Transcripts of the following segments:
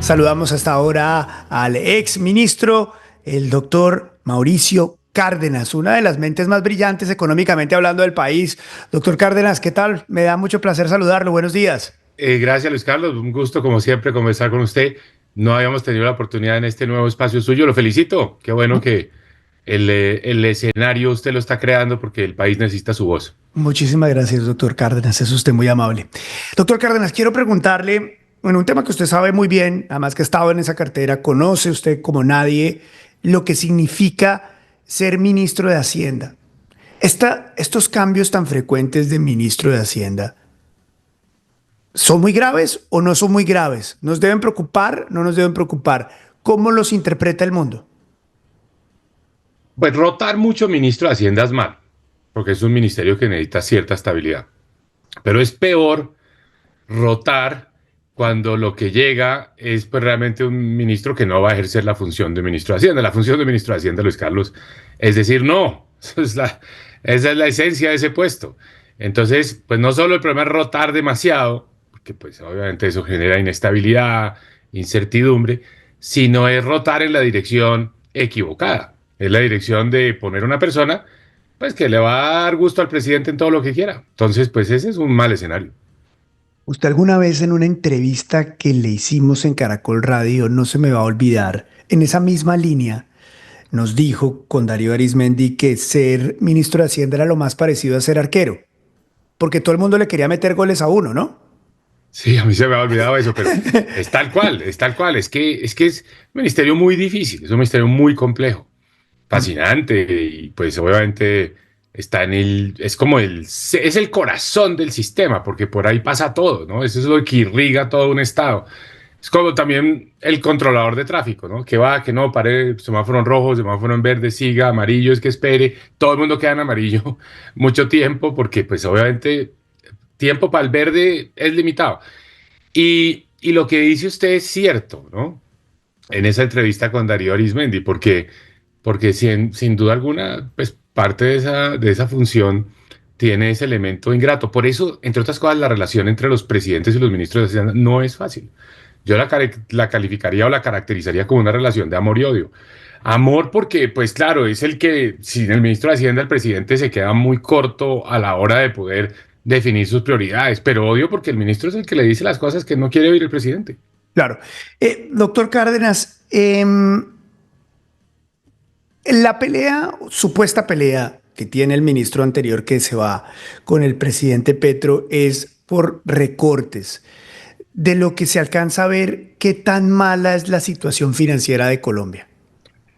Saludamos hasta ahora al ex ministro, el doctor Mauricio Cárdenas, una de las mentes más brillantes económicamente hablando del país. Doctor Cárdenas, ¿qué tal? Me da mucho placer saludarlo. Buenos días. Gracias, Luis Carlos. Un gusto, como siempre, conversar con usted. No habíamos tenido la oportunidad en este nuevo espacio suyo. Lo felicito. Qué bueno que el escenario usted lo está creando porque el país necesita su voz. Muchísimas gracias, doctor Cárdenas. Es usted muy amable. Doctor Cárdenas, quiero preguntarle, bueno, un tema que usted sabe muy bien, además que ha estado en esa cartera, conoce usted como nadie lo que significa ser ministro de Hacienda. Estos cambios tan frecuentes de ministro de Hacienda, ¿son muy graves o no son muy graves? ¿Nos deben preocupar? ¿No nos deben preocupar? ¿Cómo los interpreta el mundo? Pues rotar mucho ministro de Hacienda es mal, porque es un ministerio que necesita cierta estabilidad. Pero es peor rotar cuando lo que llega es pues realmente un ministro que no va a ejercer la función de ministro de Hacienda. La función de ministro de Hacienda, Luis Carlos, es decir, no. Esa es la esencia de ese puesto. Entonces, pues no solo el problema es rotar demasiado, porque pues obviamente eso genera inestabilidad, incertidumbre, sino es rotar en la dirección equivocada. Es la dirección de poner una persona pues que le va a dar gusto al presidente en todo lo que quiera. Entonces, pues ese es un mal escenario. Usted alguna vez en una entrevista que le hicimos en Caracol Radio, no se me va a olvidar, en esa misma línea, nos dijo con Darío Arizmendi que ser ministro de Hacienda era lo más parecido a ser arquero, porque todo el mundo le quería meter goles a uno, ¿no? Sí, a mí se me ha olvidado eso, pero es tal cual, es tal cual. Es un ministerio muy difícil, es un ministerio muy complejo, fascinante y pues obviamente está es como es el corazón del sistema, porque por ahí pasa todo, ¿no? Eso es lo que irriga todo un estado. Es como también el controlador de tráfico, ¿no? Que va, que no, pare, semáforo en rojo, semáforo en verde, siga, amarillo, es que espere, todo el mundo queda en amarillo mucho tiempo, porque pues obviamente tiempo para el verde es limitado. Y lo que dice usted es cierto, ¿no? En esa entrevista con Darío Arizmendi, porque sin duda alguna, pues parte de esa función tiene ese elemento ingrato. Por eso, entre otras cosas, la relación entre los presidentes y los ministros de Hacienda no es fácil. Yo la calificaría o la caracterizaría como una relación de amor y odio. Amor porque, pues claro, es el que, sin el ministro de Hacienda, el presidente se queda muy corto a la hora de poder definir sus prioridades, pero odio porque el ministro es el que le dice las cosas que no quiere oír el presidente. Claro. Doctor Cárdenas, la pelea, supuesta pelea que tiene el ministro anterior que se va con el presidente Petro es por recortes. De lo que se alcanza a ver, ¿qué tan mala es la situación financiera de Colombia?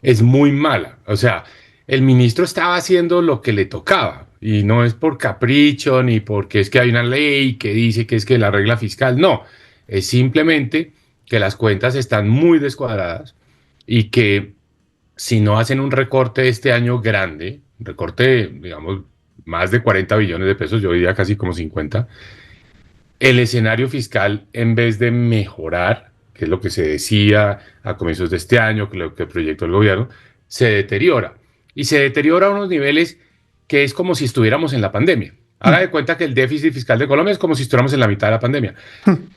Es muy mala. O sea, el ministro estaba haciendo lo que le tocaba y no es por capricho ni porque es que hay una ley que dice que es que la regla fiscal, no, es simplemente que las cuentas están muy descuadradas y que si no hacen un recorte este año grande, un recorte, digamos, más de 40 billones de pesos, yo diría casi como 50, el escenario fiscal, en vez de mejorar, que es lo que se decía a comienzos de este año, que lo que proyectó el gobierno, se deteriora. Y se deteriora a unos niveles que es como si estuviéramos en la pandemia. Haga de cuenta que el déficit fiscal de Colombia es como si estuviéramos en la mitad de la pandemia.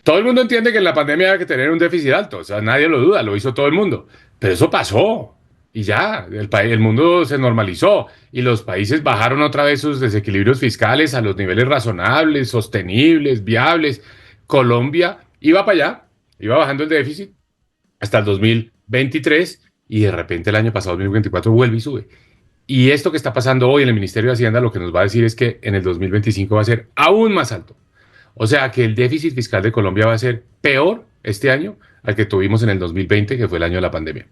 Todo el mundo entiende que en la pandemia hay que tener un déficit alto, o sea, nadie lo duda, lo hizo todo el mundo. Pero eso pasó y ya, el mundo se normalizó y los países bajaron otra vez sus desequilibrios fiscales a los niveles razonables, sostenibles, viables. Colombia iba para allá, iba bajando el déficit hasta el 2023 y de repente el año pasado, 2024, vuelve y sube. Y esto que está pasando hoy en el Ministerio de Hacienda lo que nos va a decir es que en el 2025 va a ser aún más alto. O sea que el déficit fiscal de Colombia va a ser peor este año al que tuvimos en el 2020, que fue el año de la pandemia.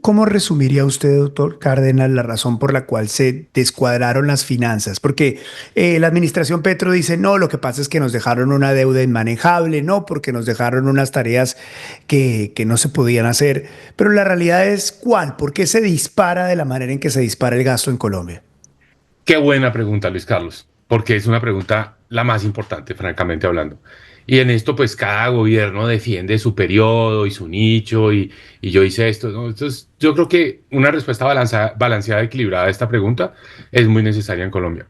¿Cómo resumiría usted, doctor Cárdenas, la razón por la cual se descuadraron las finanzas? Porque la administración Petro dice, no, lo que pasa es que nos dejaron una deuda inmanejable, no, porque nos dejaron unas tareas que no se podían hacer. Pero la realidad es, ¿cuál? ¿Por qué se dispara de la manera en que se dispara el gasto en Colombia? Qué buena pregunta, Luis Carlos, porque es una pregunta la más importante, francamente hablando. Y en esto, pues cada gobierno defiende su periodo y su nicho y yo hice esto, ¿no? Entonces, yo creo que una respuesta balanceada, equilibrada a esta pregunta es muy necesaria en Colombia.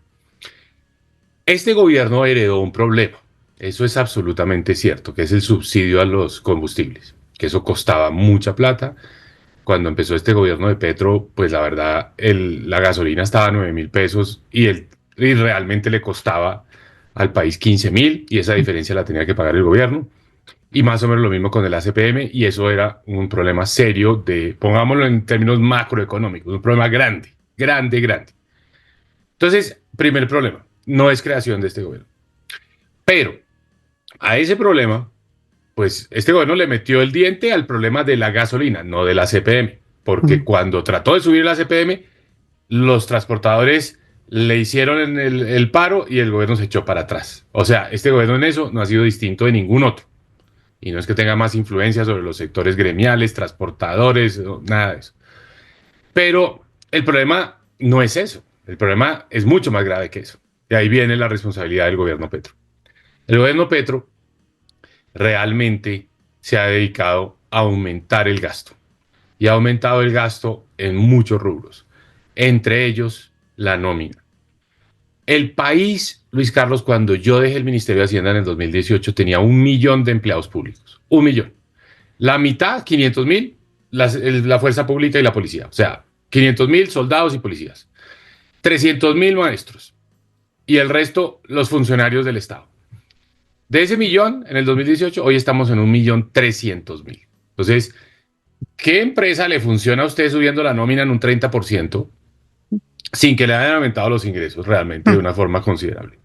Este gobierno heredó un problema, eso es absolutamente cierto, que es el subsidio a los combustibles. que eso costaba mucha plata. Cuando empezó este gobierno de Petro, pues la verdad, la gasolina estaba a 9.000 pesos y realmente le costaba al país 15.000 y esa diferencia la tenía que pagar el gobierno. Y más o menos lo mismo con el ACPM y eso era un problema serio pongámoslo en términos macroeconómicos, un problema grande, grande, grande. Entonces, primer problema, no es creación de este gobierno. Pero a ese problema, pues este gobierno le metió el diente al problema de la gasolina, no de la CPM, porque cuando trató de subir la CPM, los transportadores le hicieron el paro y el gobierno se echó para atrás. O sea, este gobierno en eso no ha sido distinto de ningún otro. Y no es que tenga más influencia sobre los sectores gremiales, transportadores, nada de eso. Pero el problema no es eso. El problema es mucho más grave que eso. Y ahí viene la responsabilidad del gobierno Petro. El gobierno Petro realmente se ha dedicado a aumentar el gasto. Y ha aumentado el gasto en muchos rubros. Entre ellos, la nómina. El país, Luis Carlos, cuando yo dejé el Ministerio de Hacienda en el 2018, tenía 1 millón de empleados públicos. 1 millón. La mitad, 500.000, la fuerza pública y la policía. O sea, 500.000 soldados y policías. 300.000 maestros. Y el resto, los funcionarios del Estado. De ese millón, en el 2018, hoy estamos en 1.300.000. Entonces, ¿qué empresa le funciona a usted subiendo la nómina en un 30% sin que le hayan aumentado los ingresos realmente de una forma considerable?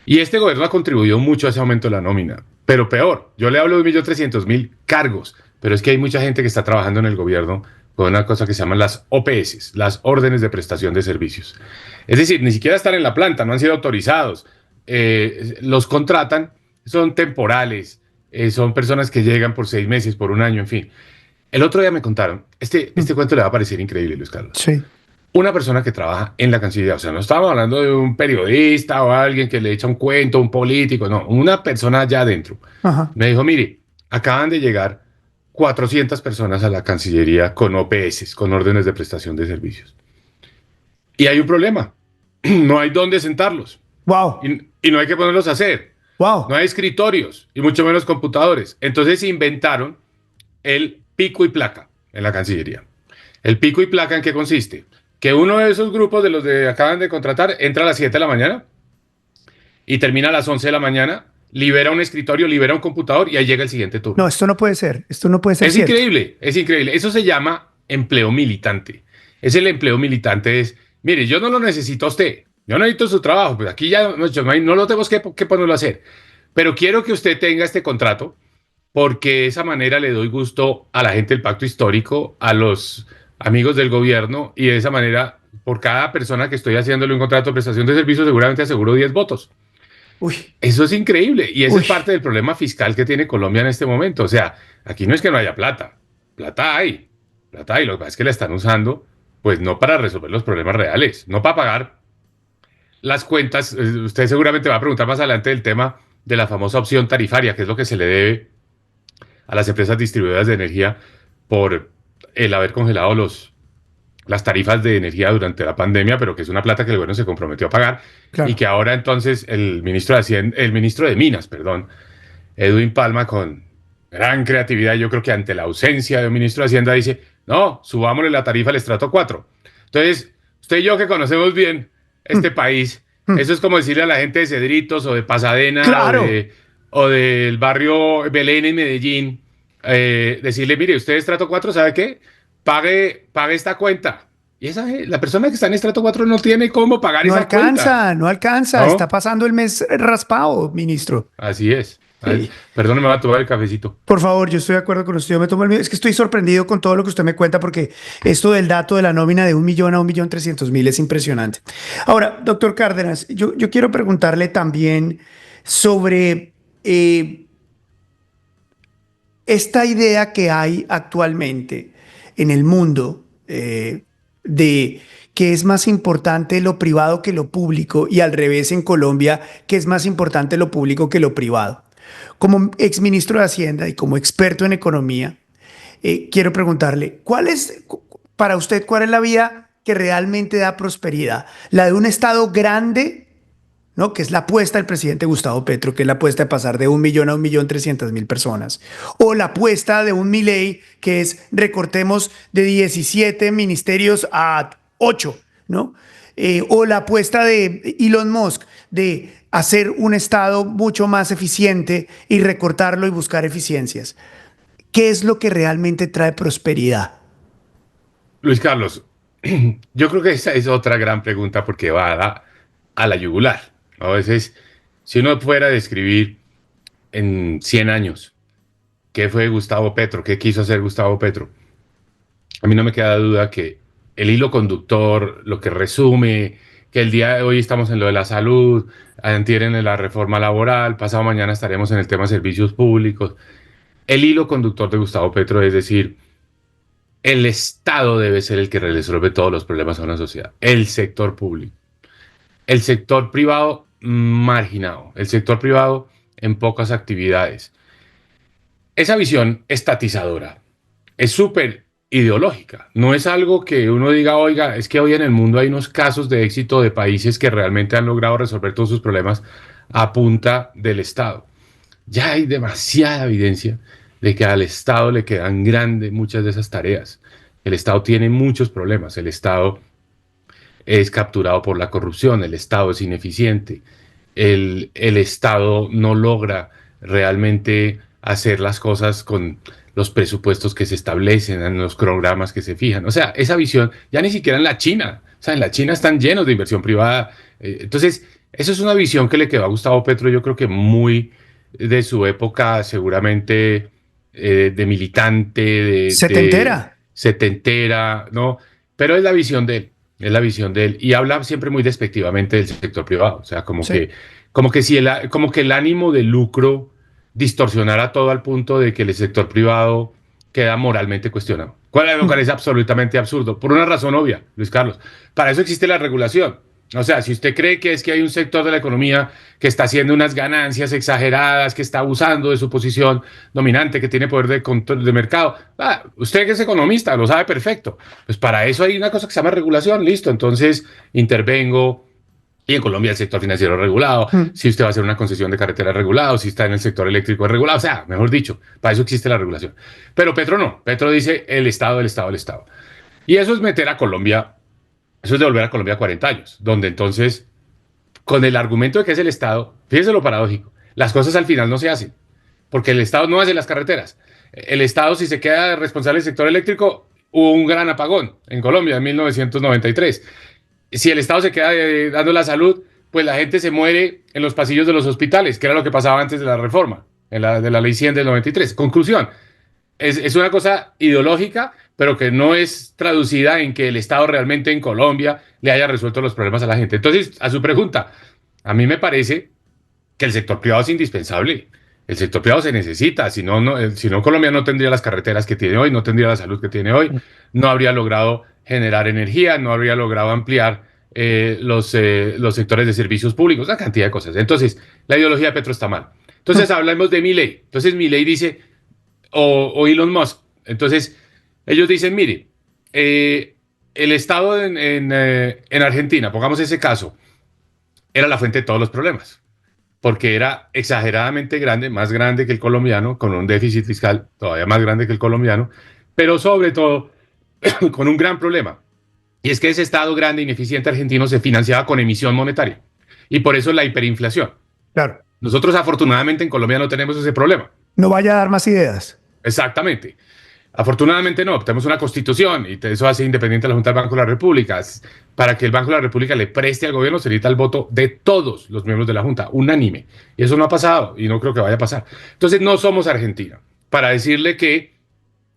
Y este gobierno ha contribuido mucho a ese aumento de la nómina. Pero peor, yo le hablo de 1.300.000 cargos, pero es que hay mucha gente que está trabajando en el gobierno con una cosa que se llaman las OPS, las órdenes de prestación de servicios. Es decir, ni siquiera están en la planta, no han sido autorizados. Los contratan, son temporales, son personas que llegan por 6 meses, por un año, en fin. El otro día me contaron, este cuento le va a parecer increíble, Luis Carlos. Sí. Una persona que trabaja en la Cancillería, o sea, no estamos hablando de un periodista o alguien que le echa un cuento, un político, no, una persona allá adentro. Ajá. Me dijo, mire, acaban de llegar 400 personas a la Cancillería con OPS, con órdenes de prestación de servicios. Y hay un problema, no hay dónde sentarlos Wow. y no hay que ponerlos a hacer. No Wow. hay escritorios y mucho menos computadores. Entonces inventaron el pico y placa en la Cancillería. ¿El pico y placa en qué consiste? Que uno de esos grupos de los que acaban de contratar entra a las 7 de la mañana y termina a las 11 de la mañana, libera un escritorio, libera un computador y ahí llega el siguiente No, turno. esto no puede ser. Esto no puede ser Es cierto. increíble, es increíble. Eso se llama empleo militante. Es el empleo militante, mire, yo no lo necesito a usted, yo no necesito su trabajo, pues aquí ya no lo tenemos que ponerlo a hacer, pero quiero que usted tenga este contrato porque de esa manera le doy gusto a la gente del pacto histórico, a los amigos del gobierno y de esa manera, por cada persona que estoy haciéndole un contrato de prestación de servicios, seguramente aseguro 10 votos. Uy, Eso es increíble y eso uy. es parte del problema fiscal que tiene Colombia en este momento. O sea, aquí no es que no haya plata, plata hay, plata hay. Lo que pasa es que la están usando, pues no para resolver los problemas reales, no para pagar las cuentas. Usted seguramente va a preguntar más adelante del tema de la famosa opción tarifaria, que es lo que se le debe a las empresas distribuidoras de energía por el haber congelado las tarifas de energía durante la pandemia, pero que es una plata que el gobierno se comprometió a pagar y Claro. que ahora entonces el ministro de Hacienda, el ministro de Minas, perdón, Edwin Palma, con gran creatividad, yo creo que ante la ausencia de un ministro de Hacienda, dice, no, subámosle la tarifa al estrato 4. Entonces, usted y yo que conocemos bien Mm, este país, mm. eso es como decirle a la gente de Cedritos o de Pasadena Claro. o del barrio Belén en Medellín, decirle, mire, usted es estrato 4, ¿sabe qué? Pague esta cuenta. Y la persona que está en estrato 4 no tiene cómo pagar No esa cuenta, alcanza, no alcanza. Está ¿no? pasando el mes raspado, ministro. Así es. Sí. Perdón, me va a tomar el cafecito. Por favor, yo estoy de acuerdo con usted. Yo me tomo el mío. Es que estoy sorprendido con todo lo que usted me cuenta porque esto del dato de la nómina de 1 millón a 1.300.000 es impresionante. Ahora, doctor Cárdenas, yo quiero preguntarle también sobre esta idea que hay actualmente en el mundo de que es más importante lo privado que lo público y al revés en Colombia, que es más importante lo público que lo privado. Como exministro de Hacienda y como experto en economía, quiero preguntarle, para usted, cuál es la vía que realmente da prosperidad? ¿La de un Estado grande ¿no? Que es la apuesta del presidente Gustavo Petro, que es la apuesta de pasar de 1 millón a 1.300.000 personas. O la apuesta de un Milei, que es recortemos de 17 ministerios a 8, ¿no? O la apuesta de Elon Musk de hacer un Estado mucho más eficiente y recortarlo y buscar eficiencias. ¿Qué es lo que realmente trae prosperidad? Luis Carlos, yo creo que esa es otra gran pregunta porque va a la yugular. A veces, si uno fuera a describir en 100 años qué fue Gustavo Petro, qué quiso hacer Gustavo Petro, a mí no me queda duda que el hilo conductor, lo que resume, que el día de hoy estamos en lo de la salud, antier en la reforma laboral, pasado mañana estaremos en el tema de servicios públicos. El hilo conductor de Gustavo Petro es decir, el Estado debe ser el que resuelve todos los problemas a una sociedad, el sector público. El sector privado marginado, el sector privado en pocas actividades. Esa visión estatizadora es súper ideológica. No es algo que uno diga, oiga, es que hoy en el mundo hay unos casos de éxito de países que realmente han logrado resolver todos sus problemas a punta del Estado. Ya hay demasiada evidencia de que al Estado le quedan grandes muchas de esas tareas. El Estado tiene muchos problemas. El Estado es capturado por la corrupción, el Estado es ineficiente, el Estado no logra realmente hacer las cosas con los presupuestos que se establecen, en los programas que se fijan. O sea, esa visión, ya ni siquiera en la China, o sea, en la China están llenos de inversión privada. Entonces, eso es una visión que le quedó a Gustavo Petro, yo creo que muy de su época, seguramente de militante, Setentera. setentera, ¿no? Pero es la visión de él. Es la visión de él. Y habla siempre muy despectivamente del sector privado. O sea, Sí. como que el ánimo de lucro distorsionara todo al punto de que el sector privado queda moralmente cuestionado. Lo cual es absolutamente absurdo. Por una razón obvia, Luis Carlos. Para eso existe la regulación. O sea, si usted cree que es que hay un sector de la economía que está haciendo unas ganancias exageradas, que está abusando de su posición dominante, que tiene poder de control de mercado, usted que es economista lo sabe perfecto. Pues para eso hay una cosa que se llama regulación, listo. Entonces intervengo. Y en Colombia el sector financiero es regulado, Mm. si usted va a hacer una concesión de carretera es regulado, si está en el sector eléctrico es regulado, o sea, mejor dicho, para eso existe la regulación. Pero Petro no, Petro dice el Estado, el Estado, el Estado. Y eso es meter a Colombia, eso es devolver a Colombia 40 años, donde entonces, con el argumento de que es el Estado, fíjese lo paradójico, las cosas al final no se hacen, porque el Estado no hace las carreteras. El Estado, si se queda responsable del sector eléctrico, hubo un gran apagón en Colombia en 1993. Si el Estado se queda dando la salud, pues la gente se muere en los pasillos de los hospitales, que era lo que pasaba antes de la reforma, de la ley 100 del 93. Conclusión, es una cosa ideológica, pero que no es traducida en que el Estado realmente en Colombia le haya resuelto los problemas a la gente. Entonces, a su pregunta, a mí me parece que el sector privado es indispensable. El sector privado se necesita, si no Colombia no tendría las carreteras que tiene hoy, no tendría la salud que tiene hoy, no habría logrado generar energía, no habría logrado ampliar los sectores de servicios públicos, una cantidad de cosas. Entonces, la ideología de Petro está mal. Entonces, hablamos de Milei. Entonces, Milei dice, o Elon Musk. Entonces, ellos dicen, mire, el Estado en Argentina, pongamos ese caso, era la fuente de todos los problemas porque era exageradamente grande, más grande que el colombiano, con un déficit fiscal todavía más grande que el colombiano, pero sobre todo con un gran problema. Y es que ese Estado grande, ineficiente argentino se financiaba con emisión monetaria. Y por eso la hiperinflación. Claro. Nosotros afortunadamente en Colombia no tenemos ese problema. No vaya a dar más ideas. Exactamente. Afortunadamente no, tenemos una constitución y eso hace independiente a la Junta del Banco de la República. Para que el Banco de la República le preste al gobierno se necesita el voto de todos los miembros de la Junta, unánime. Y eso no ha pasado y no creo que vaya a pasar. Entonces no somos Argentina. Para decirle que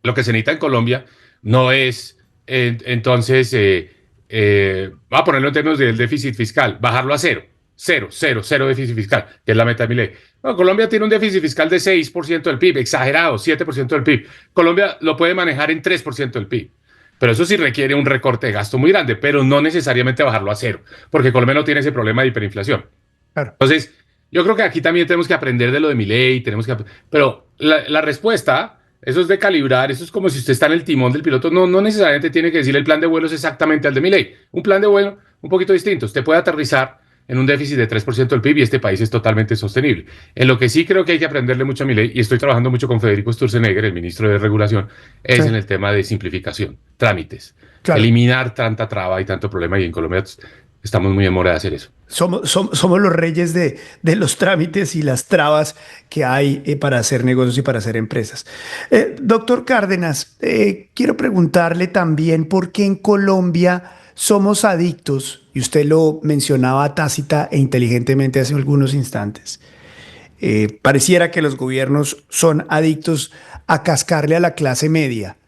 lo que se necesita en Colombia no es, va a ponerlo en términos del déficit fiscal, bajarlo a cero. Cero, cero, cero déficit fiscal, que es la meta de mi ley. No, Colombia tiene un déficit fiscal de 6% del PIB, exagerado, 7% del PIB. Colombia lo puede manejar en 3% del PIB. Pero eso sí requiere un recorte de gasto muy grande, pero no necesariamente bajarlo a cero, porque Colombia no tiene ese problema de hiperinflación. Claro. Entonces, yo creo que aquí también tenemos que aprender de lo de mi ley, pero la respuesta, eso es de calibrar, eso es como si usted está en el timón del piloto, no necesariamente tiene que decir el plan de vuelo es exactamente al de mi ley. Un plan de vuelo un poquito distinto. Usted puede aterrizar en un déficit de 3% del PIB y este país es totalmente sostenible. En lo que sí creo que hay que aprenderle mucho a Milei, y estoy trabajando mucho con Federico Sturzenegger, el ministro de Regulación, Sí, es en el tema de simplificación, trámites, claro. eliminar tanta traba y tanto problema, y en Colombia estamos muy en mora de hacer eso. Somos los reyes de los trámites y las trabas que hay para hacer negocios y para hacer empresas. Doctor Cárdenas, quiero preguntarle también por qué en Colombia somos adictos, y usted lo mencionaba tácita e inteligentemente hace algunos instantes. Pareciera que los gobiernos son adictos a cascarle a la clase media,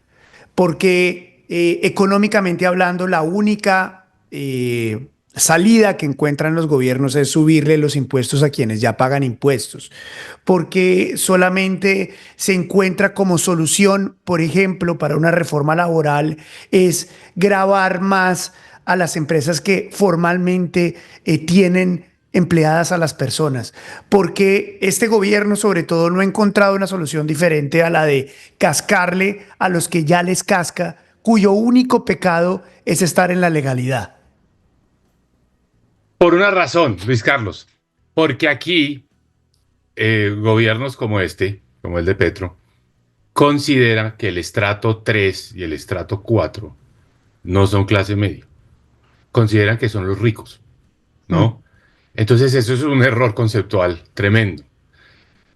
porque económicamente hablando, la única salida que encuentran los gobiernos es subirle los impuestos a quienes ya pagan impuestos, porque solamente se encuentra como solución, por ejemplo, para una reforma laboral, es gravar más a las empresas que formalmente tienen empleadas a las personas, porque este gobierno sobre todo no ha encontrado una solución diferente a la de cascarle a los que ya les casca, cuyo único pecado es estar en la legalidad. Por una razón, Luis Carlos, porque aquí gobiernos como este, como el de Petro, consideran que el estrato 3 y el estrato 4 no son clase media, consideran que son los ricos, Mm, ¿no? Entonces eso es un error conceptual tremendo,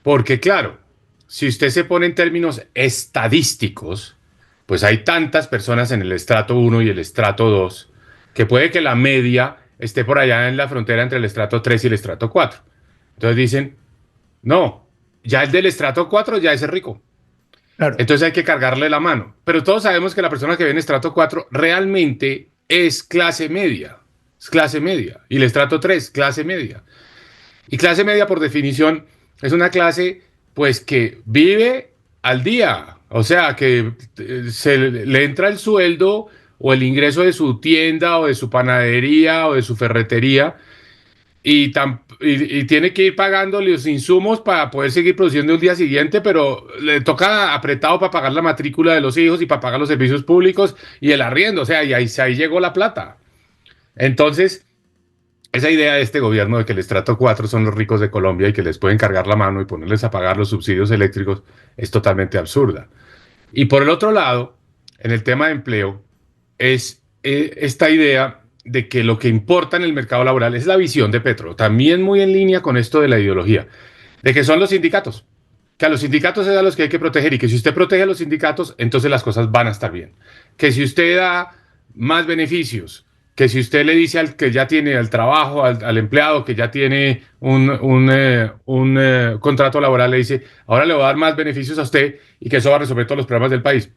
porque claro, si usted se pone en términos estadísticos, pues hay tantas personas en el estrato 1 y el estrato 2 que puede que la media esté por allá en la frontera entre el estrato 3 y el estrato 4. Entonces dicen, no, ya el del estrato 4 ya es rico. claro. Entonces hay que cargarle la mano. Pero todos sabemos que la persona que vive en estrato 4 realmente es clase media. Es clase media. Y el estrato 3, clase media. Y clase media, por definición, es una clase pues que vive al día. O sea, que se le entra el sueldo o el ingreso de su tienda o de su panadería o de su ferretería y tiene que ir pagando los insumos para poder seguir produciendo el día siguiente, pero le toca apretado para pagar la matrícula de los hijos y para pagar los servicios públicos y el arriendo, o sea, y ahí llegó la plata. Entonces, esa idea de este gobierno de que el estrato 4 son los ricos de Colombia y que les pueden cargar la mano y ponerles a pagar los subsidios eléctricos es totalmente absurda. Y por el otro lado, en el tema de empleo, es esta idea de que lo que importa en el mercado laboral es la visión de Petro, también muy en línea con esto de la ideología, de que son los sindicatos, que a los sindicatos es a los que hay que proteger y que si usted protege a los sindicatos, entonces las cosas van a estar bien. Que si usted da más beneficios, que si usted le dice al que ya tiene al trabajo, al empleado que ya tiene un contrato laboral, le dice, ahora le voy a dar más beneficios a usted y que eso va a resolver todos los problemas del país.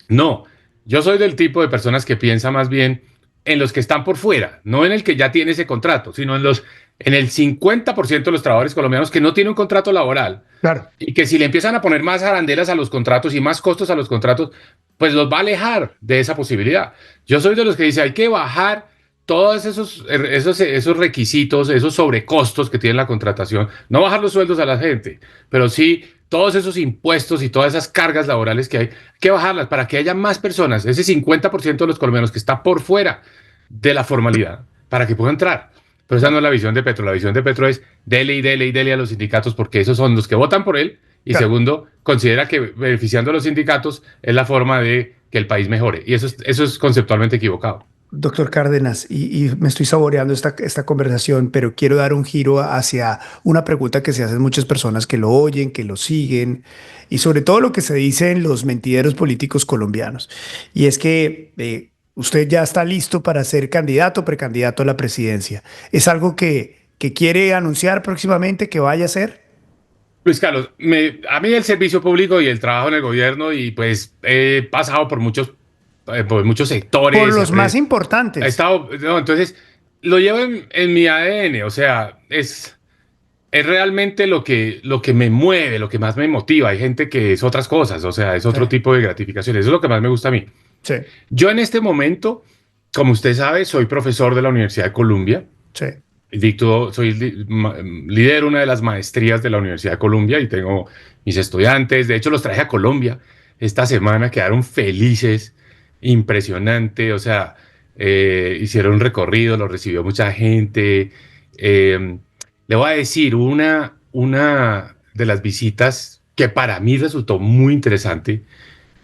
No, yo soy del tipo de personas que piensa más bien en los que están por fuera, no en el que ya tiene ese contrato, sino en el 50% de los trabajadores colombianos que no tienen un contrato laboral Claro. y que si le empiezan a poner más arandelas a los contratos y más costos a los contratos, pues los va a alejar de esa posibilidad. Yo soy de los que dice hay que bajar todos esos requisitos, esos sobrecostos que tiene la contratación, no bajar los sueldos a la gente, pero sí todos esos impuestos y todas esas cargas laborales que hay que bajarlas para que haya más personas, ese 50% de los colombianos que está por fuera de la formalidad, para que pueda entrar. Pero esa no es la visión de Petro. La visión de Petro es dele y dele y dele a los sindicatos porque esos son los que votan por él. Y Claro. segundo, considera que beneficiando a los sindicatos es la forma de que el país mejore. Y eso es conceptualmente equivocado. Doctor Cárdenas, y me estoy saboreando esta conversación, pero quiero dar un giro hacia una pregunta que se hacen muchas personas que lo oyen, que lo siguen, y sobre todo lo que se dice en los mentideros políticos colombianos. Y es que usted ya está listo para ser candidato o precandidato a la presidencia. ¿Es algo que quiere anunciar próximamente que vaya a hacer? Luis Carlos, a mí el servicio público y el trabajo en el gobierno y pues he pasado por muchos Por sectores, los más he importantes. estado, no, entonces lo llevo en mi ADN, o sea, es realmente lo que me mueve, lo que más me motiva. Hay gente que es otras cosas, o sea, es Sí, otro tipo de gratificación, eso es lo que más me gusta a mí. sí, Yo en este momento, como usted sabe, soy profesor de la Universidad de Columbia. sí. Lidero una de las maestrías de la Universidad de Columbia y tengo mis estudiantes. De hecho, los traje a Colombia esta semana, quedaron felices, impresionante. O sea, hicieron un recorrido, lo recibió mucha gente. Le voy a decir una de las visitas que para mí resultó muy interesante,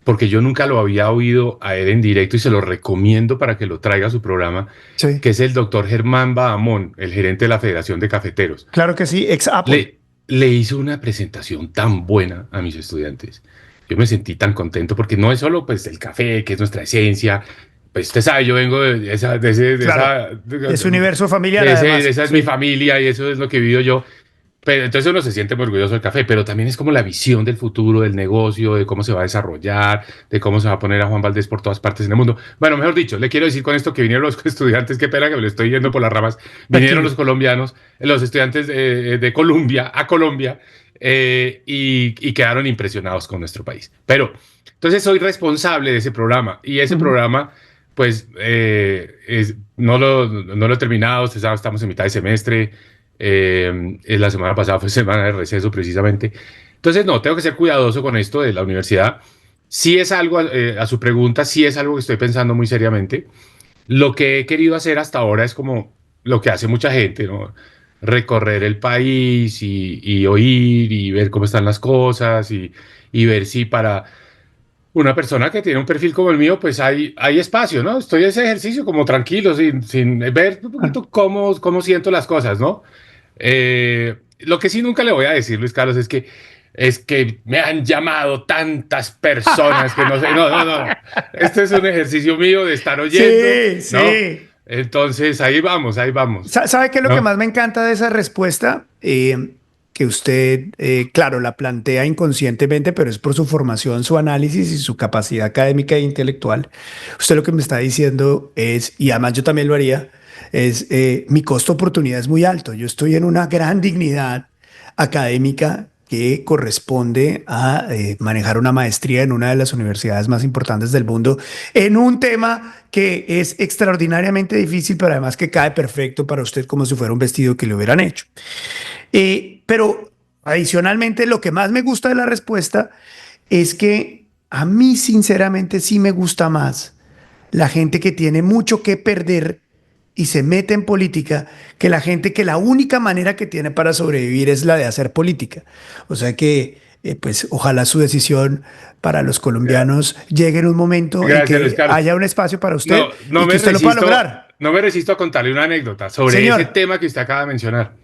porque yo nunca lo había oído a él en directo y se lo recomiendo para que lo traiga a su programa, Sí, que es el doctor Germán Bahamón, el gerente de la Federación de Cafeteros. claro que sí, ex Apple. Le hizo una presentación tan buena a mis estudiantes. Yo me sentí tan contento porque no es solo pues el café, que es nuestra esencia. Pues usted sabe, yo vengo de esa, Claro, de su universo familiar de además. esa es mi Sí, familia y eso es lo que vivo yo. Pero entonces uno se siente muy orgulloso del café, pero también es como la visión del futuro, del negocio, de cómo se va a desarrollar, de cómo se va a poner a Juan Valdés por todas partes en el mundo. Bueno, mejor dicho, le quiero decir con esto que vinieron los estudiantes, qué pena que me lo estoy yendo por las ramas, vinieron tranquilo. los colombianos, los estudiantes de Colombia a Colombia y quedaron impresionados con nuestro país. Pero entonces soy responsable de ese programa y ese Ujú. programa, pues no lo he terminado, usted sabe, estamos en mitad de semestre. La semana pasada fue semana de receso precisamente. Entonces, no, tengo que ser cuidadoso con esto de la universidad. Sí es algo, a su pregunta, sí es algo que estoy pensando muy seriamente. Lo que he querido hacer hasta ahora es como lo que hace mucha gente, ¿no? Recorrer el país y oír y ver cómo están las cosas y ver si para una persona que tiene un perfil como el mío, pues hay espacio, ¿no? Estoy en ese ejercicio como tranquilo, sin ver un Ah, poquito cómo siento las cosas, ¿no? Lo que sí nunca le voy a decir, Luis Carlos, es que me han llamado tantas personas que no sé, no. Este es un ejercicio mío de estar oyendo, sí, ¿no? sí. Entonces, ahí vamos, ¿Sabe qué es lo que ¿no? más me encanta de esa respuesta? Que usted, claro, la plantea inconscientemente, pero es por su formación, su análisis y su capacidad académica e intelectual. Usted lo que me está diciendo es, y además yo también lo haría, es mi costo de oportunidad es muy alto. Yo estoy en una gran dignidad académica que corresponde a manejar una maestría en una de las universidades más importantes del mundo en un tema que es extraordinariamente difícil, pero además que cae perfecto para usted como si fuera un vestido que le hubieran hecho. Pero adicionalmente, lo que más me gusta de la respuesta es que a mí sinceramente sí me gusta más la gente que tiene mucho que perder y se mete en política que la gente que la única manera que tiene para sobrevivir es la de hacer política. O sea que, pues ojalá su decisión para los colombianos llegue en un momento en Gracias, Luis que Carlos. haya un espacio para usted y que usted lo pueda lograr. No me resisto a contarle una anécdota sobre Señor, ese tema que usted acaba de mencionar.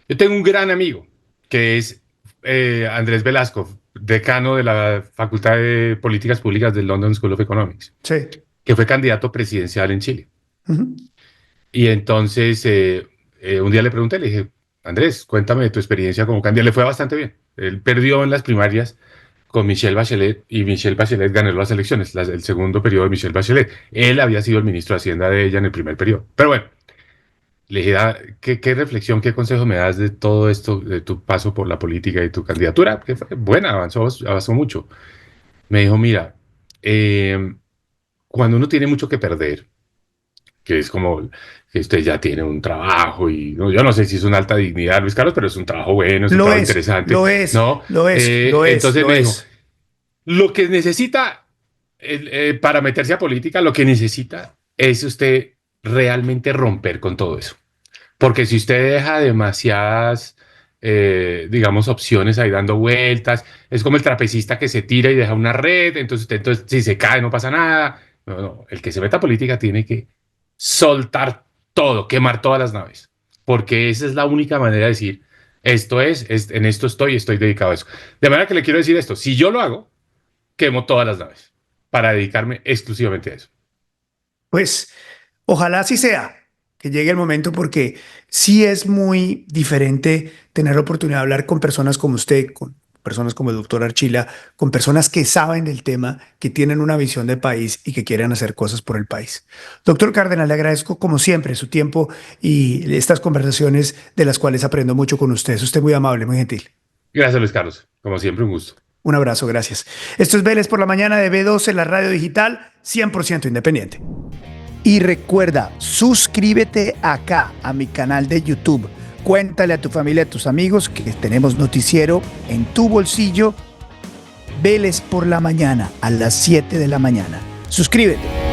Yo tengo un gran amigo que es Andrés Velasco, decano de la Facultad de Políticas Públicas del London School of Economics, sí. que fue candidato presidencial en Chile. Ujú. Y entonces un día le pregunté, le dije, Andrés, cuéntame de tu experiencia como candidato. Le fue bastante bien. Él perdió en las primarias con Michelle Bachelet y Michelle Bachelet ganó las elecciones, el segundo periodo de Michelle Bachelet. Él había sido el ministro de Hacienda de ella en el primer periodo. Pero bueno, le dije, ¿qué reflexión, qué consejo me das de todo esto, de tu paso por la política y tu candidatura? Que fue buena, avanzó mucho. Me dijo, mira, cuando uno tiene mucho que perder, que es como que usted ya tiene un trabajo y no, yo no sé si es una alta dignidad, Luis Carlos, pero es un trabajo bueno, es un Lo trabajo es, interesante, lo es, ¿no? lo es, lo es, Entonces lo me dijo, es. lo que necesita para meterse a política, lo que necesita es usted realmente romper con todo eso. Porque si usted deja demasiadas, digamos, opciones ahí dando vueltas, es como el trapecista que se tira y deja una red, entonces si se cae no pasa nada. No, el que se meta a política tiene que soltar todo, quemar todas las naves, porque esa es la única manera de decir, en esto estoy dedicado a eso. De manera que le quiero decir esto, si yo lo hago, quemo todas las naves para dedicarme exclusivamente a eso. Pues ojalá así sea, que llegue el momento porque sí es muy diferente tener la oportunidad de hablar con personas como usted, con personas como el doctor Archila, con personas que saben del tema, que tienen una visión de país y que quieren hacer cosas por el país. Doctor Cárdenas, le agradezco como siempre su tiempo y estas conversaciones de las cuales aprendo mucho con usted. Es usted muy amable, muy gentil. Gracias, Luis Carlos. Como siempre, un gusto. Un abrazo, gracias. Esto es Vélez por la mañana de B12, la radio digital, 100% independiente. Y recuerda, suscríbete acá a mi canal de YouTube. Cuéntale a tu familia, a tus amigos que tenemos noticiero en tu bolsillo. Vélez por la mañana a las 7 de la mañana. Suscríbete.